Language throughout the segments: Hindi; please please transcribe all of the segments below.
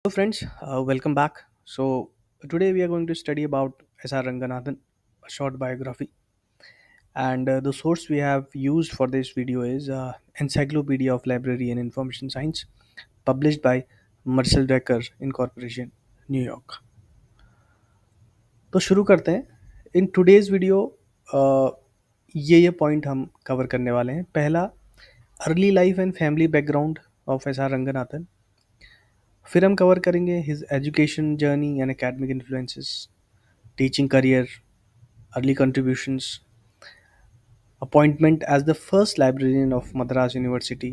Hello, friends. Welcome back. Today we are going to study about S.R. Ranganathan, a short biography. And the source we have used for this video is Encyclopedia of Library and Information Science, published by Marcel Decker Incorporation, New York. तो शुरू करते हैं. इन टुडेज वीडियो ये पॉइंट हम कवर करने वाले हैं. पहला, early life and family background of S R Ranganathan. फिर हम कवर करेंगे his education journey and academic influences, teaching career, early contributions, appointment as the first librarian of Madras University,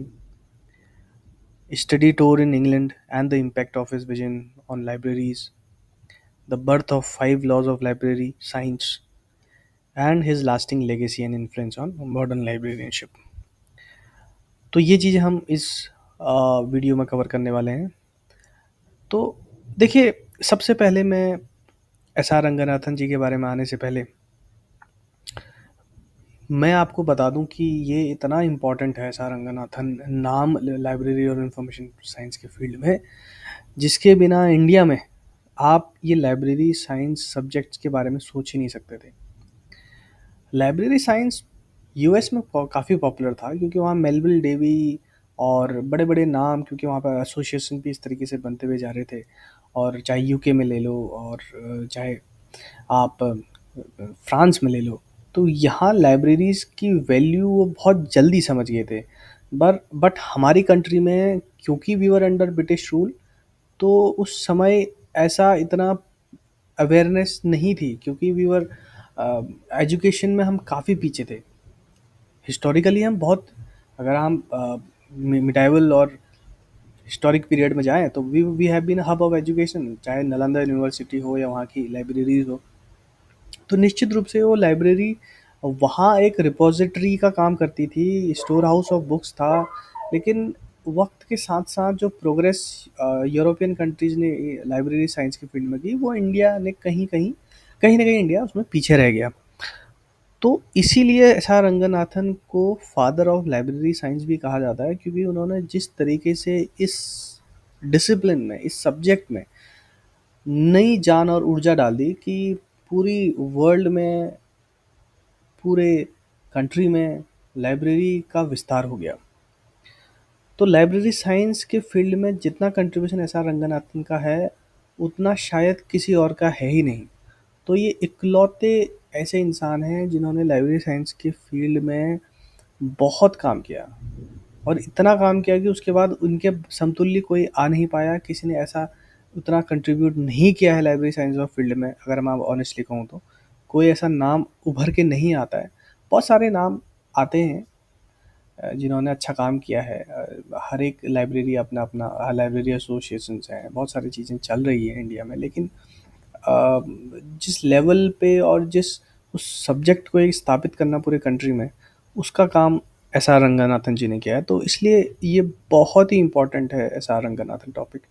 study tour in England and the impact of his vision on libraries, the birth of five laws of library science, and his lasting legacy and influence on modern librarianship. तो ये चीज़ें हम इस वीडियो में कवर करने वाले हैं. तो देखिए, सबसे पहले मैं एस आर रंगनाथन जी के बारे में आने से पहले मैं आपको बता दूं कि ये इतना इम्पोर्टेंट है एस.आर. रंगनाथन नाम लाइब्रेरी और इंफॉर्मेशन साइंस के फील्ड में, जिसके बिना इंडिया में आप ये लाइब्रेरी साइंस सब्जेक्ट्स के बारे में सोच ही नहीं सकते थे. लाइब्रेरी साइंस यूएस में काफ़ी पॉपुलर था क्योंकि वहाँ मेलविल डेवी और बड़े बड़े नाम, क्योंकि वहाँ पर एसोसिएशन भी इस तरीके से बनते हुए जा रहे थे. और चाहे यूके में ले लो और चाहे आप फ्रांस में ले लो, तो यहाँ लाइब्रेरीज़ की वैल्यू वो बहुत जल्दी समझ गए थे. बट हमारी कंट्री में, क्योंकि we were under British rule, तो उस समय ऐसा इतना अवेयरनेस नहीं थी, क्योंकि वी वर एजुकेशन में हम काफ़ी पीछे थे. हिस्टोरिकली हम बहुत, अगर हम मिडाइवल और हिस्टोरिक पीरियड में जाएं तो we have been hub of education, चाहे नालंदा यूनिवर्सिटी हो या वहाँ की लाइब्रेरीज हो. तो निश्चित रूप से वो लाइब्रेरी वहाँ एक रिपोजिटरी का काम करती थी, स्टोर हाउस ऑफ बुक्स था. लेकिन वक्त के साथ साथ जो प्रोग्रेस यूरोपियन कंट्रीज़ ने लाइब्रेरी साइंस के फील्ड में की, वो इंडिया ने कहीं ना कहीं इंडिया उसमें पीछे रह गया. तो इसीलिए एस आर रंगनाथन को फादर ऑफ लाइब्रेरी साइंस भी कहा जाता है, क्योंकि उन्होंने जिस तरीके से इस डिसिप्लिन में, इस सब्जेक्ट में नई जान और ऊर्जा डाल दी कि पूरी वर्ल्ड में, पूरे कंट्री में लाइब्रेरी का विस्तार हो गया. तो लाइब्रेरी साइंस के फील्ड में जितना कंट्रीब्यूशन एस आर रंगनाथन का है, उतना शायद किसी और का है ही नहीं. तो ये इकलौते ऐसे इंसान हैं जिन्होंने लाइब्रेरी साइंस के फील्ड में बहुत काम किया, और इतना काम किया कि उसके बाद उनके समतुल्य कोई आ नहीं पाया. किसी ने ऐसा उतना कंट्रीब्यूट नहीं किया है लाइब्रेरी साइंस ऑफ फील्ड में. अगर मैं ऑनेस्टली कहूँ तो कोई ऐसा नाम उभर के नहीं आता है. बहुत सारे नाम आते हैं जिन्होंने अच्छा काम किया है. हर एक लाइब्रेरी अपना अपना लाइब्रेरी एसोसिएशंस हैं, बहुत सारी चीज़ें चल रही है इंडिया में. लेकिन जिस लेवल पे और जिस उस सब्जेक्ट को एक स्थापित करना पूरे कंट्री में, उसका काम एस आर रंगनाथन जी ने किया है. तो इसलिए ये बहुत ही इम्पोर्टेंट है एस आर रंगनाथन टॉपिक,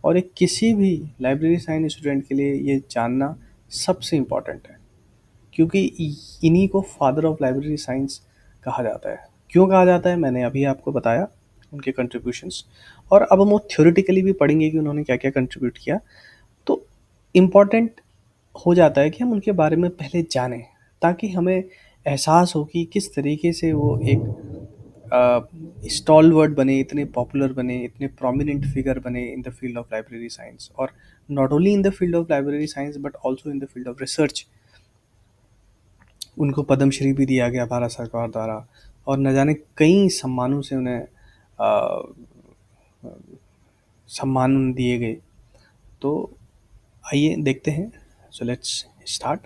और एक किसी भी लाइब्रेरी साइंस स्टूडेंट के लिए ये जानना सबसे इम्पोर्टेंट है, क्योंकि इन्हीं को फादर ऑफ लाइब्रेरी साइंस कहा जाता है. क्यों कहा जाता है, मैंने अभी आपको बताया, उनके कंट्रीब्यूशंस. और अब हम वो थ्योरेटिकली भी पढ़ेंगे कि उन्होंने क्या क्या कंट्रीब्यूट किया. तो इम्पॉर्टेंट हो जाता है कि हम उनके बारे में पहले जानें, ताकि हमें एहसास हो कि किस तरीके से वो एक स्टॉलवर्ड बने, इतने पॉपुलर बने, इतने प्रोमिनेंट फिगर बने in the field of library science. और not only in the field of library science but also in the field of research. उनको पद्मश्री भी दिया गया भारत सरकार द्वारा, और न जाने कई सम्मानों से उन्हें सम्मान दिए गए. तो आइए देखते हैं. So let's start.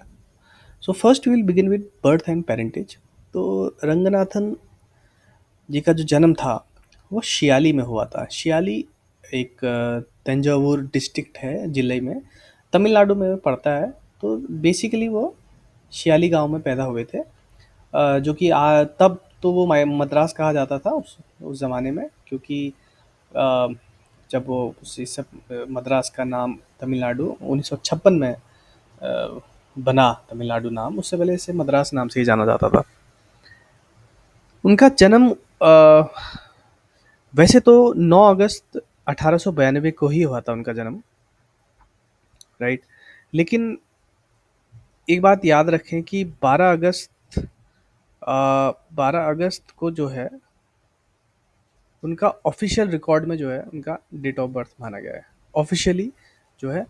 So first will begin with birth and parentage. तो रंगनाथन जी का जो जन्म था वो शियाली में हुआ था. शियाली एक तंजावुर डिस्ट्रिक्ट है, जिले में, तमिलनाडु में पड़ता है. तो बेसिकली वो शियाली गांव में पैदा हुए थे, जो कि तब तो वो मद्रास कहा जाता था उस ज़माने में, क्योंकि अ, जब वो मद्रास का नाम तमिलनाडु 1956 में बना, तमिलनाडु नाम, उससे पहले इसे मद्रास नाम से ही जाना जाता था. उनका जन्म वैसे तो 9 अगस्त 1892 को ही हुआ था उनका जन्म, राइट। लेकिन एक बात याद रखें कि 12 अगस्त को जो है उनका ऑफिशियल रिकॉर्ड में जो है उनका डेट ऑफ बर्थ माना गया है। ऑफिशियली जो है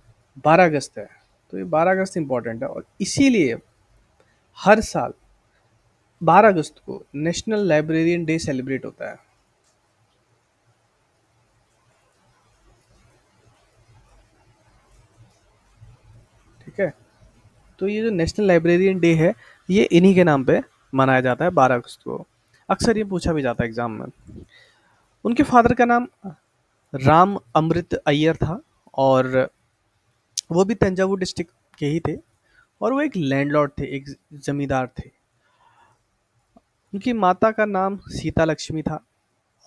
12 अगस्त है। तो ये 12 अगस्त इंपॉर्टेंट है, और इसीलिए हर साल 12 अगस्त को नेशनल लाइब्रेरियन डे सेलिब्रेट होता है। ठीक है। तो ये जो नेशनल लाइब्रेरियन डे है, ये इन्हीं के नाम पे मनाया जाता है 12 अगस्त को। अक्सर ये पूछा भी जाता है एग्जाम में। उनके फादर का नाम राम अमृत अय्यर था, और वो भी तंजावुर डिस्ट्रिक्ट के ही थे, और वो एक लैंडलॉर्ड थे, एक जमींदार थे। उनकी माता का नाम सीता लक्ष्मी था,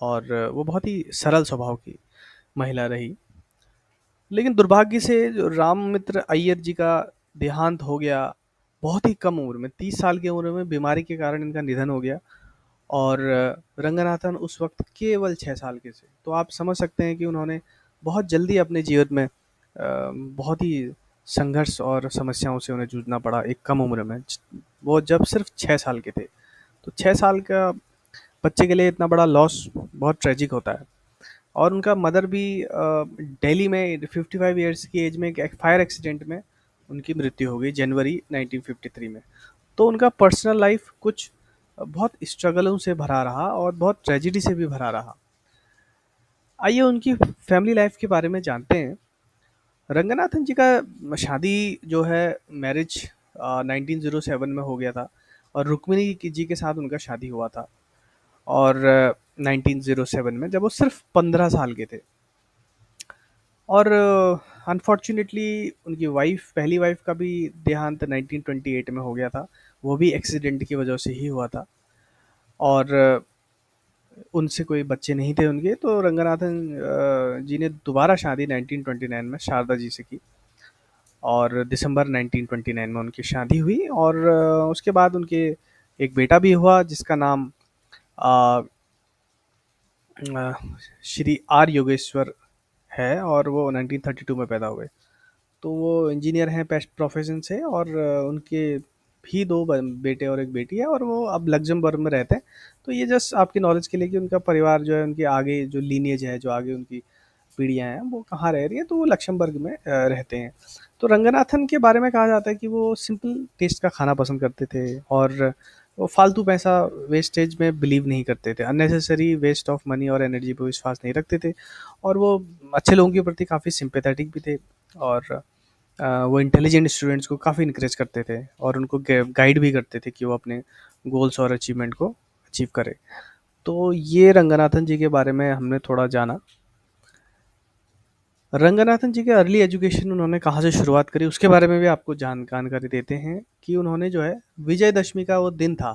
और वो बहुत ही सरल स्वभाव की महिला रही। लेकिन दुर्भाग्य से जो राम मित्र अय्यर जी का देहांत हो गया बहुत ही कम उम्र में, 30 साल की उम्र में बीमारी के कारण इनका निधन हो गया। और रंगनाथन उस वक्त केवल 6 साल के थे। तो आप समझ सकते हैं कि उन्होंने बहुत जल्दी अपने जीवन में बहुत ही संघर्ष और समस्याओं से उन्हें जूझना पड़ा एक कम उम्र में। वो जब सिर्फ 6 साल के थे। तो 6 साल का बच्चे के लिए इतना बड़ा लॉस बहुत ट्रेजिक होता है। और उनका मदर भी दिल्ली में 55 ईयर्स की एज में एक फायर एक्सीडेंट में उनकी मृत्यु हो गई जनवरी 1953 में। तो उनका पर्सनल लाइफ कुछ बहुत स्ट्रगलों से भरा रहा और बहुत ट्रेजिडी से भी भरा रहा। आइए उनकी फैमिली लाइफ के बारे में जानते हैं। रंगनाथन जी का शादी जो है, मैरिज 1907 में हो गया था, और रुक्मिणी जी के साथ उनका शादी हुआ था। और 1907 में जब वो सिर्फ 15 साल के थे। और अनफॉर्चुनेटली उनकी वाइफ, पहली वाइफ का भी देहांत 1928 में हो गया था। वो भी एक्सीडेंट की वजह से ही हुआ था। और उनसे कोई बच्चे नहीं थे उनके। तो रंगनाथन जी ने दोबारा शादी 1929 में शारदा जी से की, और दिसंबर 1929 में उनकी शादी हुई। और उसके बाद उनके एक बेटा भी हुआ जिसका नाम अ, अ, श्री आर योगेश्वर है, और वो 1932 में पैदा हुए। तो वो इंजीनियर हैं पेस्ट प्रोफेशन से, और उनके भी दो बेटे और एक बेटी है, और वो अब लग्जमबर्ग में रहते हैं। तो ये जस्ट आपकी नॉलेज के लिए कि उनका परिवार जो है, उनके आगे जो लीनिएज है, जो आगे उनकी पीढ़ियाँ हैं, वो कहाँ रह रही है, तो वो लक्समबर्ग में रहते हैं। तो रंगनाथन के बारे में कहा जाता है कि वो सिंपल टेस्ट का खाना पसंद करते थे, और वो फालतू पैसा वेस्टेज में बिलीव नहीं करते थे। अननेसेसरी वेस्ट ऑफ मनी और एनर्जी पर विश्वास नहीं रखते थे। और वो अच्छे लोगों के प्रति काफ़ी सिंपैथेटिक भी थे। और वो इंटेलिजेंट स्टूडेंट्स को काफ़ी इनक्रेज करते थे, और उनको गाइड भी करते थे कि वो अपने गोल्स और अचीवमेंट को अचीव करें। तो ये रंगनाथन जी के बारे में हमने थोड़ा जाना। रंगनाथन जी के अर्ली एजुकेशन उन्होंने कहाँ से शुरुआत करी, उसके बारे में भी आपको जानकारी देते हैं कि उन्होंने जो है, विजयदशमी का वो दिन था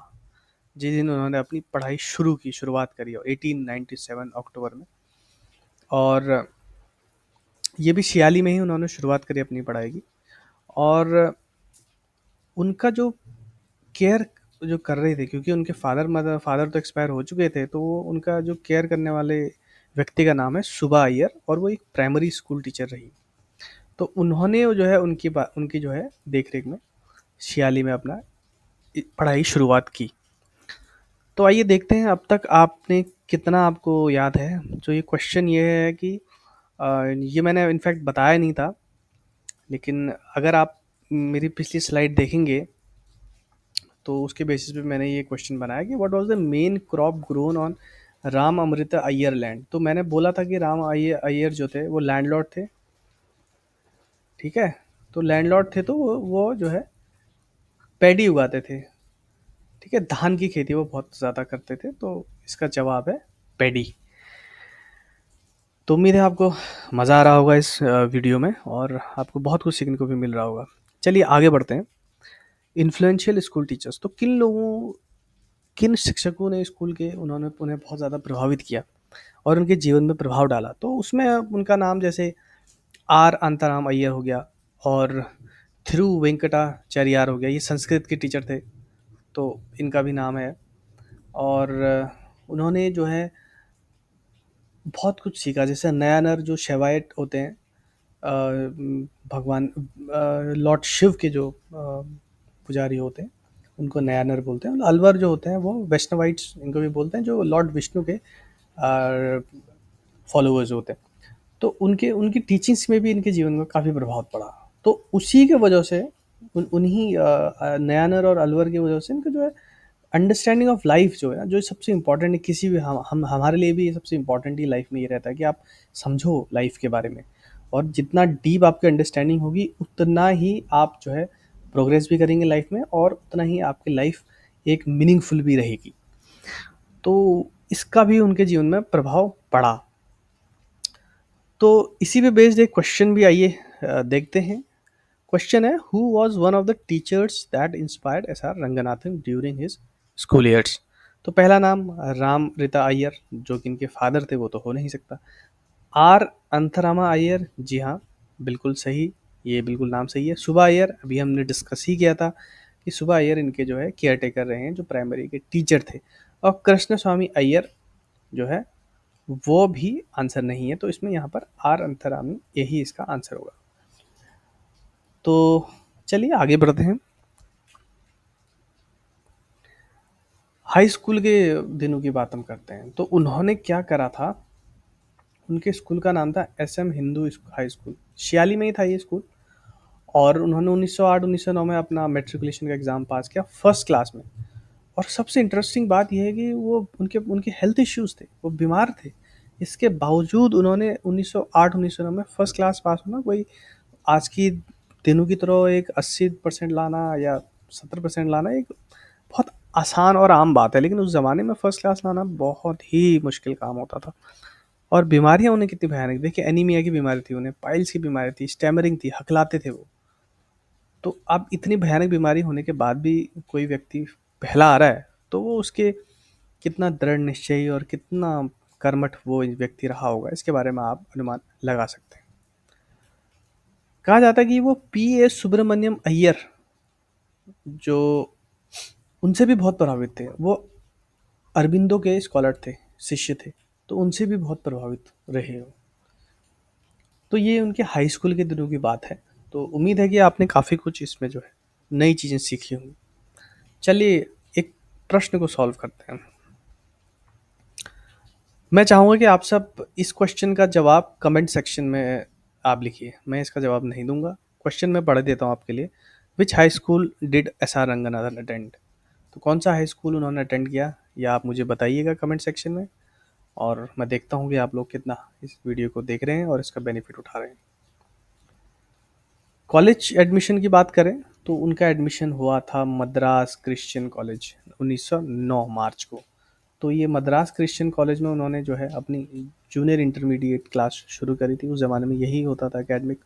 जिस दिन उन्होंने अपनी पढ़ाई शुरू की, शुरुआत करी 1897 अक्टूबर में। और ये भी सियाली में ही उन्होंने शुरुआत करी अपनी पढ़ाई की। और उनका जो केयर जो कर रहे थे, क्योंकि उनके फादर तो एक्सपायर हो चुके थे, तो वो उनका जो केयर करने वाले व्यक्ति का नाम है सुबा अय्यर, और वो एक प्राइमरी स्कूल टीचर रही। तो उन्होंने जो है उनकी जो है देख रेख में सियाली में अपना पढ़ाई शुरुआत की। तो आइए देखते हैं अब तक आपने कितना आपको याद है। जो ये क्वेश्चन ये है कि ये मैंने इनफैक्ट बताया नहीं था, लेकिन अगर आप मेरी पिछली स्लाइड देखेंगे तो उसके बेसिस पे मैंने ये क्वेश्चन बनाया कि what was the main crop grown on Ram Amrit Ayyar land. तो मैंने बोला था कि राम अय्यर जो थे वो लैंडलॉर्ड थे। ठीक है। तो लैंडलॉर्ड थे, तो वो जो है पैडी उगाते थे। ठीक है, धान की खेती वो बहुत ज़्यादा करते थे। तो इसका जवाब है पैडी। तो उम्मीद है आपको मज़ा आ रहा होगा इस वीडियो में, और आपको बहुत कुछ सीखने को भी मिल रहा होगा। चलिए आगे बढ़ते हैं। इन्फ्लुएंशियल स्कूल टीचर्स, तो किन शिक्षकों ने स्कूल के उन्होंने उन्हें बहुत ज़्यादा प्रभावित किया और उनके जीवन में प्रभाव डाला। तो उसमें उनका नाम जैसे आर अंतराम अय्यर हो गया, और थिरु वेंकटाचार्यार हो गया, ये संस्कृत के टीचर थे, तो इनका भी नाम है। और उन्होंने जो है बहुत कुछ सीखा। जैसे नया नर जो शैवाइट होते हैं, भगवान लॉर्ड शिव के जो पुजारी होते हैं, उनको नया नर बोलते हैं। अलवर जो होते हैं वो वैष्णवाइट्स इनको भी बोलते हैं, जो लॉर्ड विष्णु के फॉलोअर्स होते हैं। तो उनके उनकी टीचिंग्स में भी इनके जीवन में काफ़ी प्रभाव पड़ा। तो उसी के वजह से उन्हीं नयानर और अलवर की वजह से इनका जो है अंडरस्टैंडिंग ऑफ लाइफ जो है ना, जो सबसे इम्पोर्टेंट है किसी भी हम हमारे लिए भी सबसे इम्पोर्टेंट ही लाइफ में ये रहता है कि आप समझो लाइफ के बारे में। और जितना डीप आपकी अंडरस्टैंडिंग होगी उतना ही आप जो है प्रोग्रेस भी करेंगे लाइफ में, और उतना ही आपकी लाइफ एक मीनिंगफुल भी रहेगी। तो इसका भी उनके जीवन में प्रभाव पड़ा। तो इसी पे बेस्ड एक क्वेश्चन भी आइए देखते हैं। क्वेश्चन है, who was one of the teachers that inspired S R Ranganathan during his school years. तो पहला नाम राम रीता अय्यर, जो कि इनके फादर थे, वो तो हो नहीं सकता। आर अंथरामा अय्यर, जी हाँ बिल्कुल सही, ये बिल्कुल नाम सही है। सुबा अय्यर, अभी हमने डिस्कस ही किया था कि सुबा अय्यर इनके जो है केयर टेकर रहे हैं, जो प्राइमरी के टीचर थे। और कृष्ण स्वामी अय्यर जो है वो भी आंसर नहीं है, तो इसमें यहाँ पर आर अंतरामी यही इसका आंसर होगा। तो चलिए आगे बढ़ते हैं। हाई स्कूल के दिनों की बात हम करते हैं। तो उन्होंने क्या करा था, उनके स्कूल का नाम था SM Hindu high school, Shiyali में ही था ये स्कूल। और उन्होंने 1908-1909 में अपना मेट्रिकुलेशन का एग्ज़ाम पास किया फर्स्ट क्लास में। और सबसे इंटरेस्टिंग बात यह है कि वो उनके उनके हेल्थ इश्यूज थे, वो बीमार थे। इसके बावजूद उन्होंने 1908-1909 में फर्स्ट क्लास पास होना कोई आज की दिनों की तरह एक 80% लाना या 70% लाना एक बहुत आसान और आम बात है, लेकिन उस ज़माने में फर्स्ट क्लास लाना बहुत ही मुश्किल काम होता था। और बीमारियां उन्हें कितनी भयानक, देखिए एनीमिया की बीमारी थी उन्हें, पाइल्स की बीमारी थी, स्टैमरिंग थी, हकलाते थे वो। तो अब इतनी भयानक बीमारी होने के बाद भी कोई व्यक्ति पहला आ रहा है, तो वो उसके कितना दृढ़ निश्चयी और कितना कर्मठ वो व्यक्ति रहा होगा, इसके बारे में आप अनुमान लगा सकते हैं। कहा जाता है कि वो पी एस सुब्रमण्यम अय्यर, जो उनसे भी बहुत प्रभावित थे, वो अरबिंदो के स्कॉलर थे, शिष्य थे, तो उनसे भी बहुत प्रभावित रहे हो। तो ये उनके हाई स्कूल के दिनों की बात है। तो उम्मीद है कि आपने काफ़ी कुछ इसमें जो है नई चीज़ें सीखी होंगी। चलिए एक प्रश्न को सॉल्व करते हैं। मैं चाहूँगा कि आप सब इस क्वेश्चन का जवाब कमेंट सेक्शन में आप लिखिए, मैं इसका जवाब नहीं दूंगा। क्वेश्चन मैं पढ़ देता हूँ आपके लिए। Which high school did S R Ranganathan attend. तो कौन सा हाई स्कूल उन्होंने अटेंड किया, या आप मुझे बताइएगा कमेंट सेक्शन में। और मैं देखता हूँ कि आप लोग कितना इस वीडियो को देख रहे हैं और इसका बेनिफिट उठा रहे हैं। कॉलेज एडमिशन की बात करें तो उनका एडमिशन हुआ था मद्रास क्रिश्चियन कॉलेज 1909 मार्च को। तो ये मद्रास क्रिश्चियन कॉलेज में उन्होंने जो है अपनी जूनियर इंटरमीडिएट क्लास शुरू करी थी। उस ज़माने में यही होता था एकेडमिक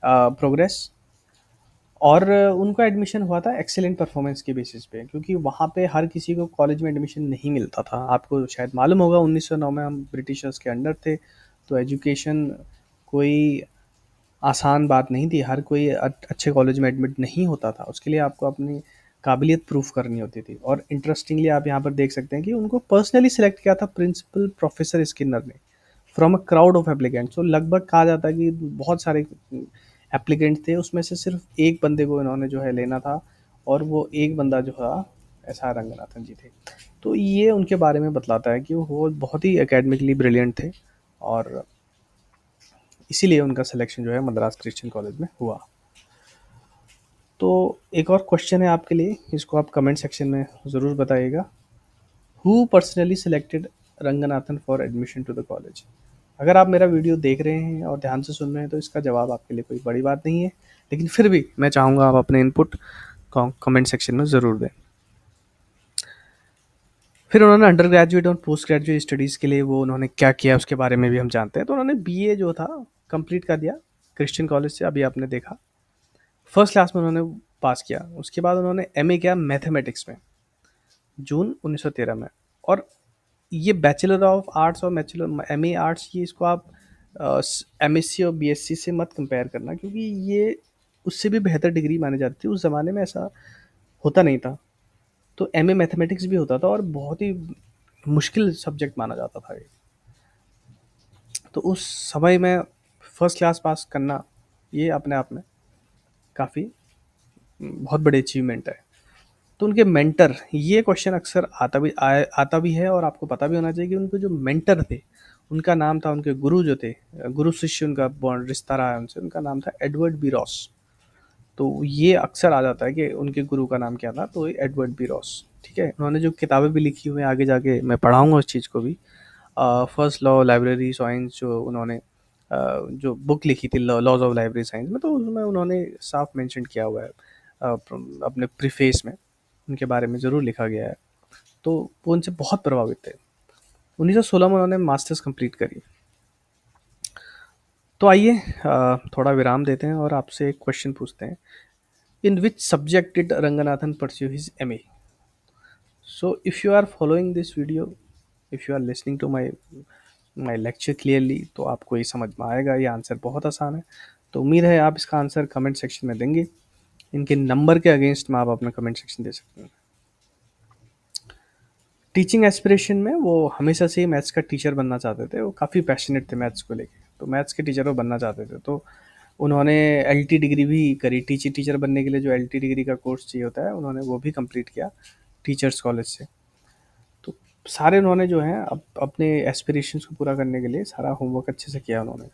प्रोग्रेस। और उनका एडमिशन हुआ था एक्सेलेंट परफॉर्मेंस के बेसिस पे, क्योंकि वहाँ पे हर किसी को कॉलेज में एडमिशन नहीं मिलता था। आपको शायद मालूम होगा 1909 में हम ब्रिटिशर्स के अंडर थे, तो एजुकेशन कोई आसान बात नहीं थी। हर कोई अच्छे कॉलेज में एडमिट नहीं होता था, उसके लिए आपको अपनी काबिलियत प्रूफ करनी होती थी। और इंटरेस्टिंगली आप यहाँ पर देख सकते हैं कि उनको पर्सनली सिलेक्ट किया था प्रिंसिपल प्रोफेसर स्किनर ने from a crowd of applicants. तो लगभग कहा जाता है कि बहुत सारे एप्लीकेंट थे, उसमें से सिर्फ एक बंदे को इन्होंने जो है लेना था, और वो एक बंदा जो था एस आर रंगनाथन जी थे। तो ये उनके बारे में बतलाता है कि वो बहुत ही एकेडमिकली ब्रिलियंट थे, और इसीलिए उनका सिलेक्शन जो है मद्रास क्रिश्चियन कॉलेज में हुआ। तो एक और क्वेश्चन है आपके लिए, इसको आप कमेंट सेक्शन में ज़रूर बताइएगा। Who personally selected Ranganathan for admission to the college. अगर आप मेरा वीडियो देख रहे हैं और ध्यान से सुन रहे हैं तो इसका जवाब आपके लिए कोई बड़ी बात नहीं है, लेकिन फिर भी मैं चाहूँगा आप अपने इनपुट कमेंट सेक्शन में ज़रूर दें। फिर उन्होंने अंडर ग्रेजुएट और पोस्ट ग्रेजुएट स्टडीज़ के लिए वो उन्होंने क्या किया उसके बारे में भी हम जानते हैं। तो उन्होंने बीए जो था कंप्लीट कर दिया क्रिश्चियन कॉलेज से, अभी आपने देखा फर्स्ट क्लास में उन्होंने पास किया। उसके बाद उन्होंने एमए किया मैथमेटिक्स में जून 1913 में। और ये बैचलर ऑफ आर्ट्स और बैचलर एमए आर्ट्स, ये इसको आप एमएससी और बीएससी से मत कंपेयर करना, क्योंकि ये उससे भी बेहतर डिग्री मानी जाती थी। उस ज़माने में ऐसा होता नहीं था। तो एमए मैथमेटिक्स भी होता था और बहुत ही मुश्किल सब्जेक्ट माना जाता था ये। तो उस समय में फर्स्ट क्लास पास करना, ये अपने आप में काफ़ी बहुत बड़ी अचीवमेंट है। तो उनके मेंटर, ये क्वेश्चन अक्सर आता भी है, और आपको पता भी होना चाहिए कि उनके जो मेंटर थे, उनका नाम था, उनके गुरु जो थे, गुरु शिष्य उनका बॉन्ड रिश्ता रहा है उनसे, उनका नाम था एडवर्ड बी रॉस। तो ये अक्सर आ जाता है कि उनके गुरु का नाम क्या था, तो ये एडवर्ड बी रॉस। ठीक है, उन्होंने जो किताबें भी लिखी हुई हैं, आगे जाके मैं पढ़ाऊंगा उस चीज़ को भी। फर्स्ट लॉ लाइब्रेरी साइंस जो उन्होंने जो बुक लिखी थी, लॉज ऑफ लाइब्रेरी साइंस में, तो उसमें उन्होंने साफ मेंशन किया हुआ है अपने प्रीफेस में, उनके बारे में ज़रूर लिखा गया है। तो वो उनसे बहुत प्रभावित थे। 1916 में उन्होंने मास्टर्स कंप्लीट करी। तो आइए थोड़ा विराम देते हैं और आपसे एक क्वेश्चन पूछते हैं। In which subject did Ranganathan pursue his MA? So if you are following this video, if you are listening to my lecture clearly, तो आपको ये समझ में आएगा, ये आंसर बहुत आसान है। तो उम्मीद है आप इसका आंसर कमेंट सेक्शन में देंगे। इनके नंबर के अगेंस्ट में आप अपना कमेंट सेक्शन दे सकते हैं। टीचिंग एस्पिरेशन में वो हमेशा से ही मैथ्स का टीचर बनना चाहते थे, वो काफ़ी पैशनेट थे मैथ्स को लेके, तो मैथ्स के टीचर वो बनना चाहते थे। तो उन्होंने एलटी डिग्री भी करी, टीचर बनने के लिए जो एलटी डिग्री का कोर्स चाहिए होता है, उन्होंने वो भी कंप्लीट किया टीचर्स कॉलेज से। तो सारे उन्होंने जो है अपने एस्पिरेशंस को पूरा करने के लिए सारा होमवर्क अच्छे से किया उन्होंने।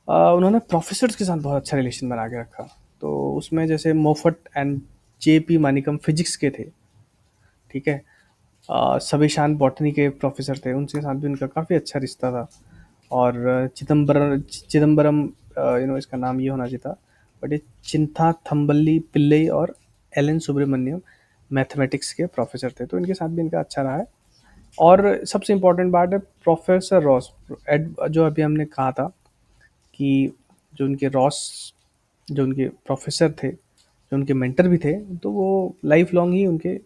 उन्होंने प्रोफेसर्स के साथ बहुत अच्छा रिलेशन बना के रखा। तो उसमें जैसे मोफट एंड जेपी मानिकम फिजिक्स के थे, ठीक है। सविशान बॉटनी के प्रोफेसर थे, उनके साथ भी उनका काफ़ी अच्छा रिश्ता था। और चिदम्बरम, इसका नाम ये होना चाहिए था, बट ये चिंथा थम्बल्ली पिल्लई और एलन सुब्रमण्यम मैथमेटिक्स के प्रोफेसर थे, तो इनके साथ भी इनका अच्छा रहा है। और सबसे इम्पोर्टेंट बात है प्रोफेसर रॉस, जो अभी हमने कहा था कि जो उनके रॉस, जो उनके प्रोफेसर थे, जो उनके मेंटर भी थे, तो वो लाइफ लॉन्ग ही उनके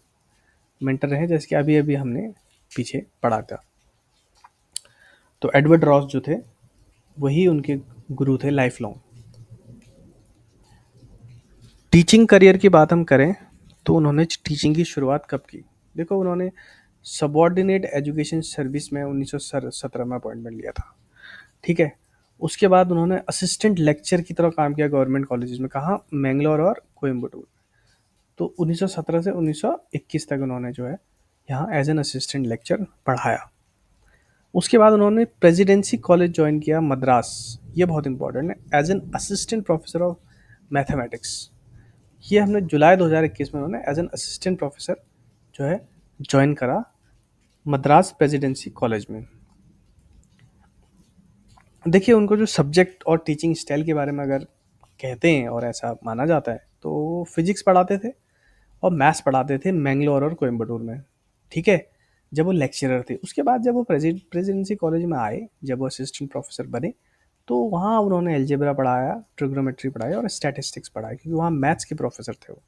मेंटर रहे, जैसे कि अभी अभी हमने पीछे पढ़ा था। तो एडवर्ड रॉस जो थे, वही उनके गुरु थे लाइफ लॉन्ग। टीचिंग करियर की बात हम करें, तो उन्होंने टीचिंग की शुरुआत कब की? देखो, उन्होंने सबॉर्डिनेट एजुकेशन सर्विस में 1917 में अपॉइंटमेंट लिया था, ठीक है। उसके बाद उन्होंने असिस्टेंट लेक्चर की तरह काम किया गवर्नमेंट कॉलेजेस में, कहाँ? मैंगलोर और कोयम्बटूर। तो 1917 से 1921 तक उन्होंने जो है यहाँ एज एन असिस्टेंट लेक्चर पढ़ाया। उसके बाद उन्होंने प्रेसिडेंसी कॉलेज ज्वाइन किया मद्रास, ये बहुत इंपॉर्टेंट है, as an assistant professor of mathematics. ये हमने जुलाई 2021 में उन्होंने एज एन असिस्टेंट प्रोफेसर जो है ज्वाइन करा मद्रास प्रेसिडेंसी कॉलेज में। देखिए, उनको जो सब्जेक्ट और टीचिंग स्टाइल के बारे में अगर कहते हैं और ऐसा माना जाता है, तो वो फिजिक्स पढ़ाते थे और मैथ्स पढ़ाते थे मैंगलोर और कोयम्बटूर में, ठीक है, जब वो लेक्चरर थे। उसके बाद जब वो प्रेसिडेंसी कॉलेज में आए, जब वो असिस्टेंट प्रोफेसर बने, तो वहाँ उन्होंने एल्जेब्रा पढ़ाया, ट्रिग्नोमेट्री पढ़ाया और स्टैटिस्टिक्स पढ़ाया, क्योंकि वहाँ मैथ्स के प्रोफेसर थे वो।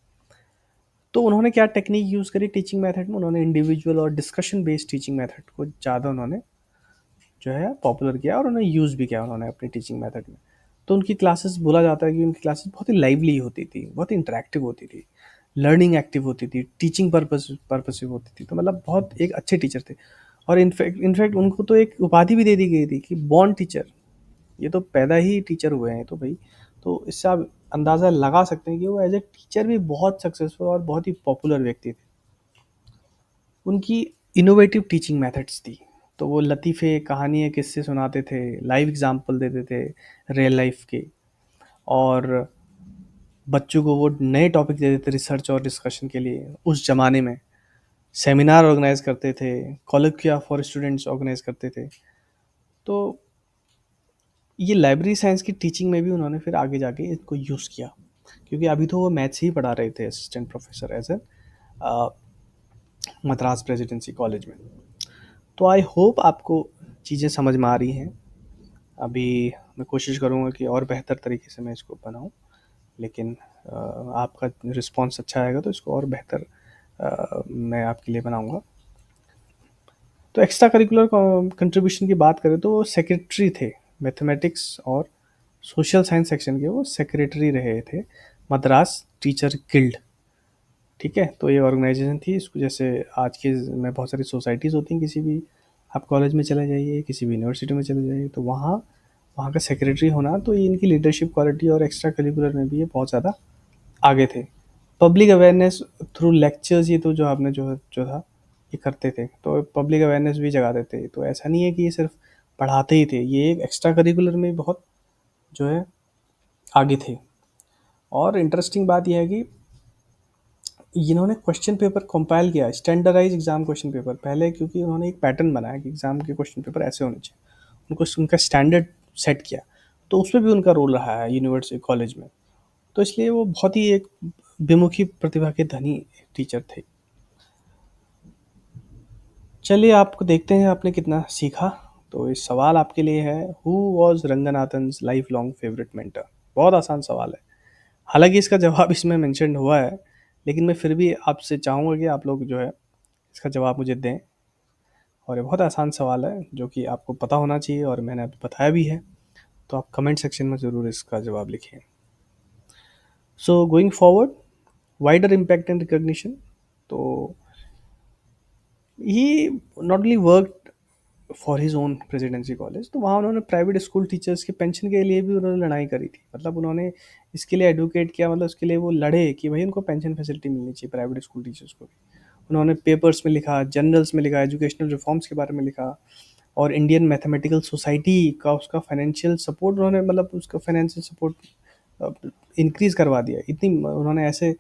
तो उन्होंने क्या टेक्निक यूज़ करी टीचिंग मेथड में? उन्होंने इंडिविजुअल और डिस्कशन बेस्ड टीचिंग मेथड को ज़्यादा उन्होंने जो है पॉपुलर किया, और उन्हें यूज़ भी किया उन्होंने अपनी टीचिंग मेथड में। तो उनकी क्लासेस, बोला जाता है कि उनकी क्लासेस बहुत ही लाइवली होती थी, बहुत ही इंटरेक्टिव होती थी, लर्निंग एक्टिव होती थी, टीचिंग पर्पसिव होती थी। तो मतलब बहुत एक अच्छे टीचर थे। और इनफैक्ट उनको तो एक उपाधि भी दे दी गई थी कि बॉर्न टीचर, ये तो पैदा ही टीचर हुए हैं, तो भाई, तो इससे आप अंदाज़ा लगा सकते हैं कि वो एज ए टीचर भी बहुत सक्सेसफुल और बहुत ही पॉपुलर व्यक्ति थे। उनकी इनोवेटिव टीचिंग मेथड्स थी। तो वो लतीफ़े, कहानियाँ, किस्से सुनाते थे, लाइव एग्जाम्पल देते थे रियल लाइफ के, और बच्चों को वो नए टॉपिक देते थे रिसर्च और डिस्कशन के लिए। उस ज़माने में सेमिनार ऑर्गेनाइज करते थे, कोलोक्विया फॉर स्टूडेंट्स ऑर्गेनाइज करते थे। तो ये लाइब्रेरी साइंस की टीचिंग में भी उन्होंने फिर आगे जाके इसको यूज़ किया, क्योंकि अभी तो वो मैथ्स ही पढ़ा रहे थे assistant professor as a Madras presidency college में। तो आई होप आपको चीज़ें समझ में आ रही हैं। अभी मैं कोशिश करूँगा कि और बेहतर तरीके से मैं इसको बनाऊँ, लेकिन आपका रिस्पॉन्स अच्छा आएगा तो इसको और बेहतर मैं आपके लिए बनाऊँगा। तो एक्स्ट्रा करिकुलर कंट्रीब्यूशन की बात करें, तो वो सेक्रेटरी थे मैथमेटिक्स और सोशल साइंस सेक्शन के, वो सेक्रेटरी रहे थे मद्रास टीचर गिल्ड, ठीक है। तो ये ऑर्गेनाइजेशन थी, इसको जैसे आज के में बहुत सारी सोसाइटीज़ होती हैं किसी भी आप कॉलेज में चले जाइए, किसी भी यूनिवर्सिटी में चले जाइए, तो वहाँ वहाँ का सेक्रेटरी होना, तो ये इनकी लीडरशिप क्वालिटी और एक्स्ट्रा करिकुलर में भी ये बहुत ज़्यादा आगे थे। पब्लिक अवेयरनेस थ्रू लेक्चर्स, ये तो जो आपने जो था ये करते थे, तो पब्लिक अवेयरनेस भी जगाते थे। तो ऐसा नहीं है कि ये सिर्फ पढ़ाते ही थे, ये एक एक्स्ट्रा करिकुलर में बहुत जो है आगे थे। और इंटरेस्टिंग बात यह है कि इन्होंने क्वेश्चन पेपर कंपाइल किया, स्टैंडर्डाइज एग्जाम क्वेश्चन पेपर पहले, क्योंकि उन्होंने एक पैटर्न बनाया कि एग्जाम के क्वेश्चन पेपर ऐसे होने चाहिए, उनको उनका स्टैंडर्ड सेट किया। तो उसमें भी उनका रोल रहा है यूनिवर्सिटी कॉलेज में। तो इसलिए वो बहुत ही एक विमुखी प्रतिभा के धनी टीचर थे। चलिए आपको देखते हैं आपने कितना सीखा। तो इस सवाल आपके लिए है, who was Ranganathan life long favourite mentor. बहुत आसान सवाल है, हालांकि इसका जवाब इसमें मेंशन हुआ है, लेकिन मैं फिर भी आपसे चाहूँगा कि आप लोग जो है इसका जवाब मुझे दें। और ये बहुत आसान सवाल है जो कि आपको पता होना चाहिए, और मैंने अभी बताया भी है। तो आप कमेंट सेक्शन में ज़रूर इसका जवाब लिखिए। So going forward, wider impact and recognition. तो he not only work for his own presidency college, तो वहाँ उन्होंने प्राइवेट स्कूल टीचर्स के पेंशन के लिए भी उन्होंने लड़ाई करी थी। मतलब उन्होंने इसके लिए एडवोकेट किया, मतलब उसके लिए वो लड़े कि भाई उनको पेंशन फैसिलिटी मिलनी चाहिए प्राइवेट स्कूल टीचर्स को भी। उन्होंने पेपर्स में लिखा, जर्नल्स में लिखा, एजुकेशनल रिफॉर्म्स के बारे में लिखा। और इंडियन मैथमेटिकल सोसाइटी का उसका फाइनेंशियल सपोर्ट उन्होंने, मतलब उसका फाइनेंशियल सपोर्ट इंक्रीज़ करवा दिया। इतनी उन्होंने ऐसे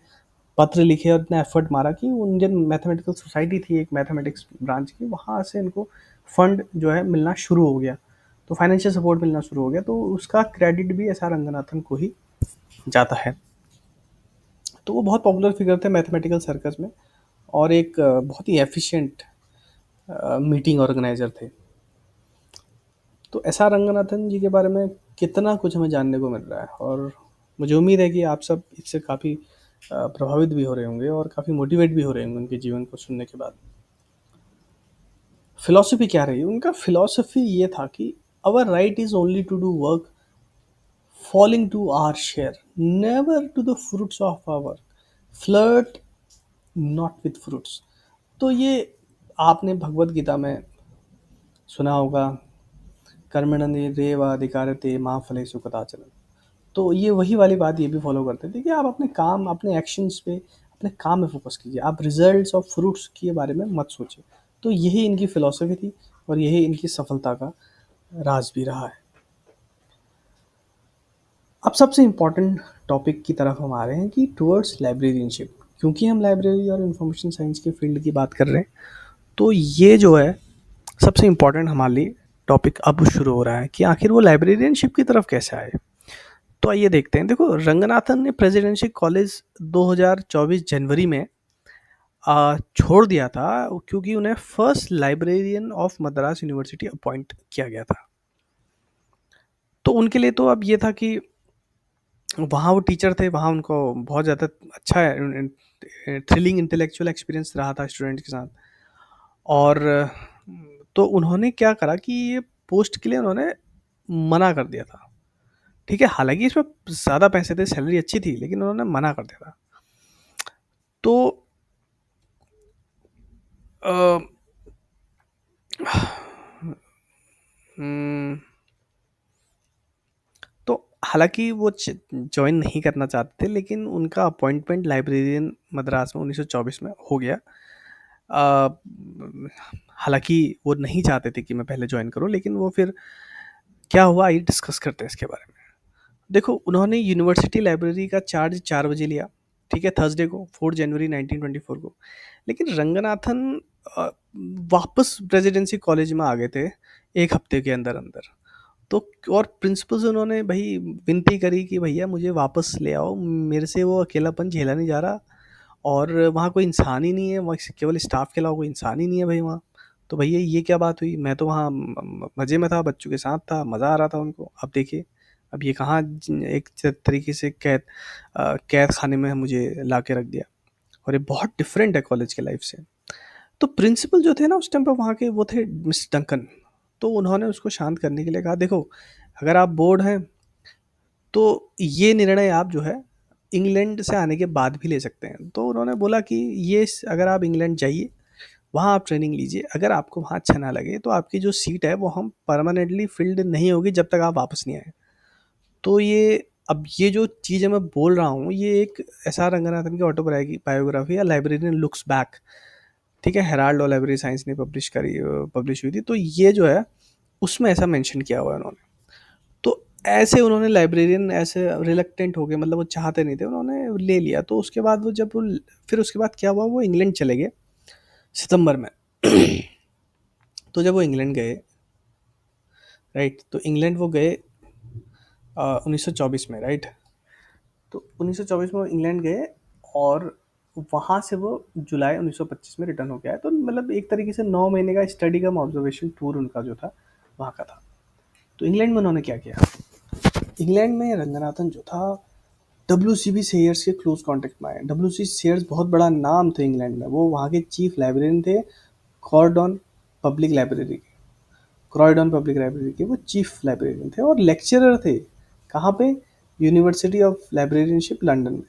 पत्र लिखे और इतना एफर्ट मारा कि वो इंडियन मैथमेटिकल सोसाइटी थी एक मैथमेटिक्स ब्रांच की, वहाँ से इनको फंड जो है मिलना शुरू हो गया, तो फाइनेंशियल सपोर्ट मिलना शुरू हो गया। तो उसका क्रेडिट भी एस आर रंगनाथन को ही जाता है। तो वो बहुत पॉपुलर फिगर थे मैथमेटिकल सर्कस में, और एक बहुत ही एफिशिएंट मीटिंग ऑर्गेनाइजर थे। तो एस आर रंगनाथन जी के बारे में कितना कुछ हमें जानने को मिल रहा है, और मुझे उम्मीद है कि आप सब इससे काफ़ी प्रभावित भी हो रहे होंगे और काफ़ी मोटिवेट भी हो रहे होंगे उनके जीवन को सुनने के बाद। फिलॉसफी क्या रही उनका? फिलॉसफी ये था कि our right is only to do work falling to our share, never to the fruits of our work, flirt not with fruits. तो ये आपने भगवत गीता में सुना होगा, कर्मणि अधिकारते माँ फलेषु कदाचन। तो ये वही वाली बात ये भी फॉलो करते थे कि आप अपने काम, अपने एक्शंस पे, अपने काम में फोकस कीजिए, आप रिजल्ट्स और फ्रूट्स के बारे में मत सोचिए। तो यही इनकी फिलॉसफी थी, और यही इनकी सफलता का राज भी रहा है। अब सबसे इम्पॉर्टेंट टॉपिक की तरफ हम आ रहे हैं कि टुवर्ड्स लाइब्रेरियनशिप। क्योंकि हम लाइब्रेरी और इंफॉर्मेशन साइंस के फील्ड की बात कर रहे हैं, तो ये जो है सबसे इम्पॉर्टेंट हमारे लिए टॉपिक अब शुरू हो रहा है कि आखिर वो लाइब्रेरियनशिप की तरफ कैसे आए। तो आइए देखते हैं। देखो, रंगनाथन ने प्रेसिडेंसी कॉलेज 2024 जनवरी में छोड़ दिया था, क्योंकि उन्हें first librarian of Madras university appoint किया गया था। तो उनके लिए तो अब ये था कि वहाँ वो टीचर थे, वहाँ उनको बहुत ज़्यादा अच्छा थ्रिलिंग इंटेलेक्चुअल एक्सपीरियंस रहा था स्टूडेंट्स के साथ। और तो उन्होंने क्या करा कि ये पोस्ट के लिए उन्होंने मना कर दिया था। ठीक है, हालांकि इसमें ज़्यादा पैसे थे, सैलरी अच्छी थी, लेकिन उन्होंने मना कर दिया था। तो अ, हम्म, तो हालांकि वो ज्वाइन नहीं करना चाहते थे, लेकिन उनका अपॉइंटमेंट लाइब्रेरियन मद्रास में 1924 में हो गया। अ, हालांकि वो नहीं चाहते थे कि मैं पहले ज्वाइन करूं, लेकिन वो फिर क्या हुआ, आइए डिस्कस करते हैं इसके बारे में। देखो, उन्होंने यूनिवर्सिटी लाइब्रेरी का चार्ज 4 बजे लिया, ठीक है, थर्सडे को 4 जनवरी 1924 को। लेकिन रंगनाथन अ, वापस प्रेसिडेंसी कॉलेज में आ गए थे 1 हफ्ते के अंदर अंदर। तो और प्रिंसिपल से उन्होंने भाई विनती करी कि भैया मुझे वापस ले आओ, मेरे से वो अकेलापन झेला नहीं जा रहा, और वहाँ कोई इंसान ही नहीं है, वहाँ केवल स्टाफ के अलावा कोई इंसान ही नहीं है भाई वहाँ। तो भैया ये क्या बात हुई, मैं तो वहाँ मज़े में था, बच्चों के साथ था, मज़ा आ रहा था उनको। अब देखिए, अब ये कहाँ एक तरीके से कैद खाने में मुझे ला के रख दिया, और ये बहुत डिफरेंट है कॉलेज के लाइफ से। तो प्रिंसिपल जो थे ना उस टाइम पर वहाँ के, वो थे मिस डंकन। तो उन्होंने उसको शांत करने के लिए कहा, देखो अगर आप बोर्ड हैं तो ये निर्णय आप जो है इंग्लैंड से आने के बाद भी ले सकते हैं। तो उन्होंने बोला कि ये अगर आप इंग्लैंड जाइए वहाँ आप ट्रेनिंग लीजिए। अगर आपको वहाँ अच्छा ना लगे तो आपकी जो सीट है वो हम परमानेंटली फिल्ड नहीं होगी जब तक आप वापस नहीं आए। तो ये जो चीज़ें मैं बोल रहा हूँ, ये एक एस.आर. रंगनाथन की बायोग्राफी या लाइब्रेरियन लुक्स बैक, ठीक है, हेराल्ड और लाइब्रेरी साइंस ने पब्लिश हुई थी। तो ये जो है उसमें ऐसा मेंशन किया हुआ है उन्होंने। तो ऐसे उन्होंने लाइब्रेरियन ऐसे रिलक्टेंट हो गए, मतलब वो चाहते नहीं थे, उन्होंने ले लिया। तो उसके बाद फिर उसके बाद क्या हुआ, वो इंग्लैंड चले गए सितंबर में। तो जब वो इंग्लैंड गए, राइट, तो इंग्लैंड वो गए 1924 में, राइट। तो 1924 में वो इंग्लैंड गए और वहाँ से वो जुलाई 1925 में रिटर्न हो गया है। तो मतलब एक तरीके से 9 महीने का स्टडी कम ऑब्जर्वेशन टूर उनका जो था वहाँ का था। तो इंग्लैंड में उन्होंने क्या किया, इंग्लैंड में रंगनाथन जो था डब्ल्यू.सी.बी. सेयर्स के क्लोज कांटेक्ट में आए। डब्ल्यू.सी. सेयर्स बहुत बड़ा नाम थे इंग्लैंड में, वो वहाँ के चीफ लाइब्रेरियन थे कॉर्डन पब्लिक लाइब्रेरी के। क्रॉयडन पब्लिक लाइब्रेरी के वो चीफ लाइब्रेरियन थे और लेक्चरर थे। कहाँ पे, यूनिवर्सिटी ऑफ लाइब्रेरियनशिप लंदन में।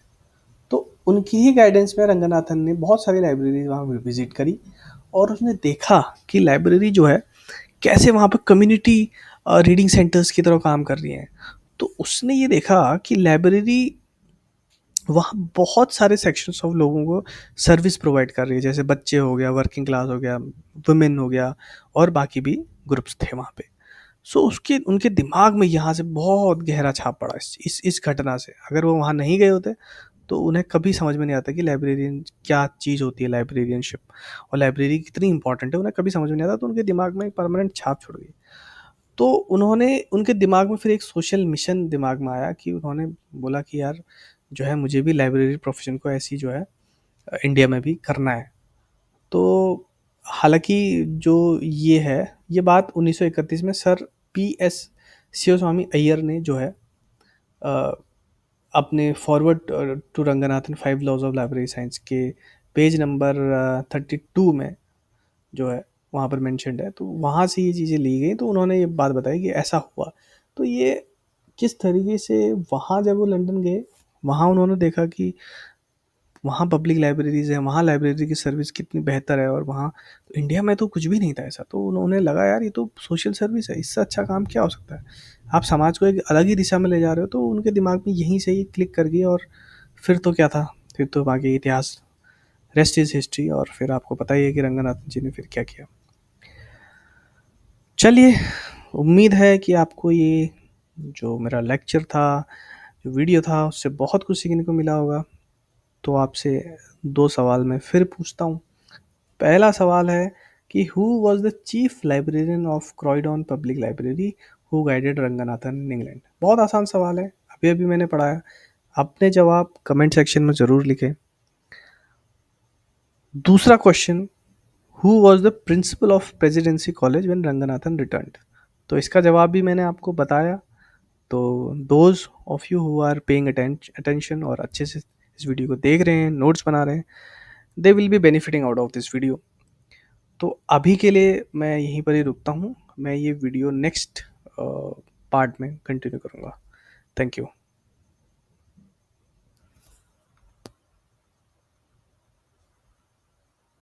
तो उनकी ही गाइडेंस में रंगनाथन ने बहुत सारी लाइब्रेरी वहाँ विजिट करी और उसने देखा कि लाइब्रेरी जो है कैसे वहाँ पर कम्युनिटी रीडिंग सेंटर्स की तरह काम कर रही हैं। तो उसने ये देखा कि लाइब्रेरी वहाँ बहुत सारे सेक्शंस ऑफ लोगों को सर्विस प्रोवाइड कर रही है, जैसे बच्चे हो गया, वर्किंग क्लास हो गया, वुमेन हो गया, और बाकी भी ग्रुप्स थे वहाँ पे। सो उसके उनके दिमाग में यहाँ से बहुत गहरा छाप पड़ा इस घटना से। अगर वो वहाँ नहीं गए होते तो उन्हें कभी समझ में नहीं आता कि लाइब्रेरियन क्या चीज़ होती है, लाइब्रेरियनशिप और लाइब्रेरी कितनी इंपॉर्टेंट है, उन्हें कभी समझ में नहीं आता। तो उनके दिमाग में एक परमानेंट छाप छोड़ गई। तो उन्होंने उनके दिमाग में फिर एक सोशल मिशन दिमाग में आया कि उन्होंने बोला कि यार जो है मुझे भी लाइब्रेरी प्रोफेशन को ऐसी जो है इंडिया में भी करना है। तो हालांकि जो ये है, ये बात 1931 में सर पी.एस. शिवस्वामी अय्यर ने जो है अ, अपने forward to Ranganathan 5 laws of library science के पेज नंबर 32 में जो है वहाँ पर मेंशन्ड है। तो वहाँ से ये चीज़ें ली गई। तो उन्होंने ये बात बताई कि ऐसा हुआ। तो ये किस तरीके से, वहाँ जब वो लंदन गए, वहाँ उन्होंने देखा कि वहाँ पब्लिक लाइब्रेरीज हैं, वहाँ लाइब्रेरी की सर्विस कितनी बेहतर है, और वहाँ तो इंडिया में तो कुछ भी नहीं था ऐसा। तो उन्होंने लगा यार ये तो सोशल सर्विस है, इससे अच्छा काम क्या हो सकता है। आप समाज को एक अलग ही दिशा में ले जा रहे हो। तो उनके दिमाग में यहीं से ही क्लिक कर गई। और फिर तो क्या था, फिर तो बाकी इतिहास, रेस्ट इज हिस्ट्री। और फिर आपको पता ही है कि रंगनाथन जी ने फिर क्या किया। चलिए, उम्मीद है कि आपको ये जो मेरा लेक्चर था, जो वीडियो था, उससे बहुत कुछ सीखने को मिला होगा। तो आपसे 2 सवाल मैं फिर पूछता हूँ। पहला सवाल है कि who was the chief librarian of Croydon public library who guided Ranganathan in England. बहुत आसान सवाल है, अभी अभी मैंने पढ़ाया। अपने जवाब कमेंट सेक्शन में ज़रूर लिखें। दूसरा question, who was the principal of Presidency College when Ranganathan returned. तो इसका जवाब भी मैंने आपको बताया। तो those of you who are paying attention और अच्छे से इस वीडियो को देख रहे हैं, नोट्स बना रहे हैं, they will be benefiting out of this video. तो अभी के लिए मैं यहीं पर ही रुकता हूँ। मैं ये वीडियो नेक्स्ट पार्ट में कंटिन्यू करूँगा। Thank you.